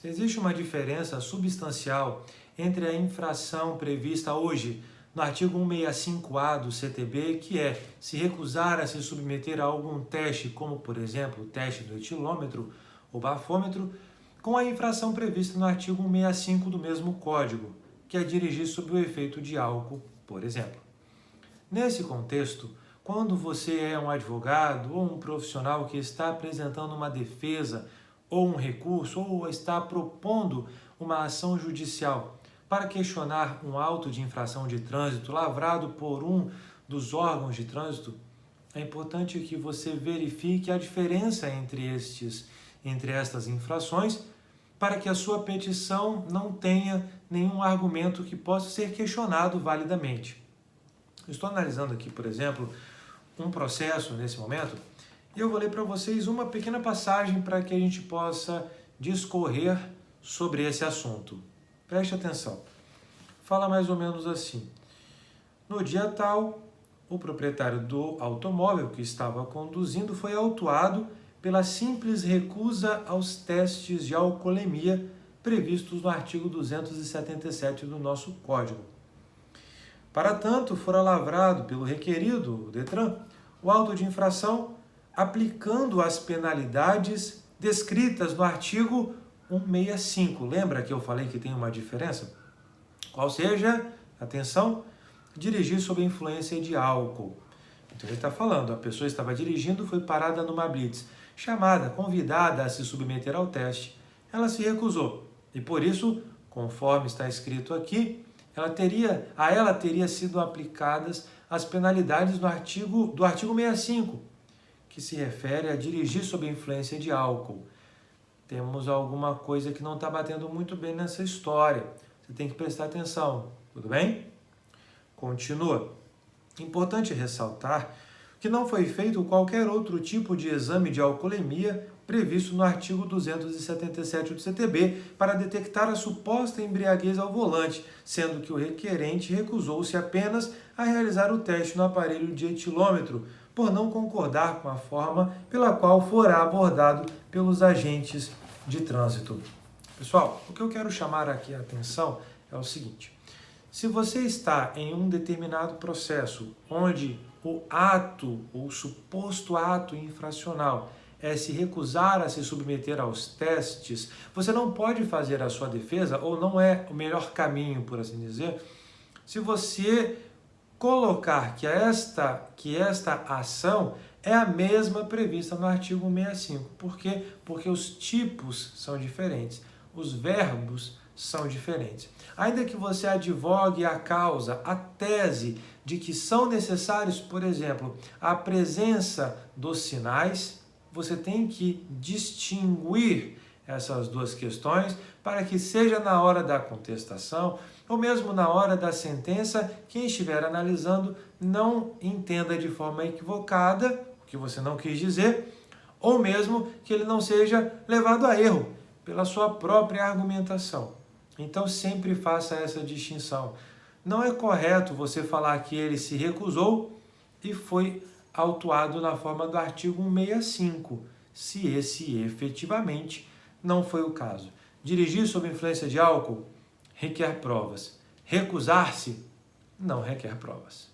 Existe uma diferença substancial entre a infração prevista hoje no artigo 165-A do CTB, que é se recusar a se submeter a algum teste, como por exemplo o teste do etilômetro ou bafômetro, com a infração prevista no artigo 165 do mesmo Código, que é dirigir sob o efeito de álcool, por exemplo. Nesse contexto, quando você é um advogado ou um profissional que está apresentando uma defesa ou um recurso ou está propondo uma ação judicial para questionar um auto de infração de trânsito lavrado por um dos órgãos de trânsito, é importante que você verifique a diferença entre estas infrações para que a sua petição não tenha nenhum argumento que possa ser questionado validamente. Estou analisando aqui, por exemplo, um processo nesse momento e eu vou ler para vocês uma pequena passagem para que a gente possa discorrer sobre esse assunto. Preste atenção. Fala mais ou menos assim. No dia tal, o proprietário do automóvel que estava conduzindo foi autuado pela simples recusa aos testes de alcoolemia previstos no artigo 277 do nosso Código. Para tanto, fora lavrado pelo requerido, o Detran, o auto de infração aplicando as penalidades descritas no artigo 165. Lembra que eu falei que tem uma diferença? Qual seja, atenção, dirigir sob a influência de álcool. Então ele está falando, a pessoa estava dirigindo, foi parada numa blitz, chamada, convidada a se submeter ao teste. Ela se recusou e por isso, conforme está escrito aqui, a ela teria sido aplicadas as penalidades do artigo 65, que se refere a dirigir sob a influência de álcool. Temos alguma coisa que não está batendo muito bem nessa história. Você tem que prestar atenção, tudo bem? Continua. Importante ressaltar que não foi feito qualquer outro tipo de exame de alcoolemia previsto no artigo 277 do CTB para detectar a suposta embriaguez ao volante, sendo que o requerente recusou-se apenas a realizar o teste no aparelho de etilômetro, por não concordar com a forma pela qual fora abordado pelos agentes de trânsito. Pessoal, o que eu quero chamar aqui a atenção é o seguinte: se você está em um determinado processo onde o ato ou suposto ato infracional é se recusar a se submeter aos testes, você não pode fazer a sua defesa, ou não é o melhor caminho, por assim dizer, se você colocar que esta ação é a mesma prevista no artigo 165. Por quê? Porque os tipos são diferentes, os verbos são diferentes. Ainda que você advogue a causa, a tese de que são necessários, por exemplo, a presença dos sinais, você tem que distinguir essas duas questões para que seja na hora da contestação ou mesmo na hora da sentença, quem estiver analisando não entenda de forma equivocada o que você não quis dizer, ou mesmo que ele não seja levado a erro pela sua própria argumentação. Então sempre faça essa distinção. Não é correto você falar que ele se recusou e foi autuado na forma do artigo 165, se esse efetivamente não foi o caso. Dirigir sob influência de álcool requer provas. Recusar-se não requer provas.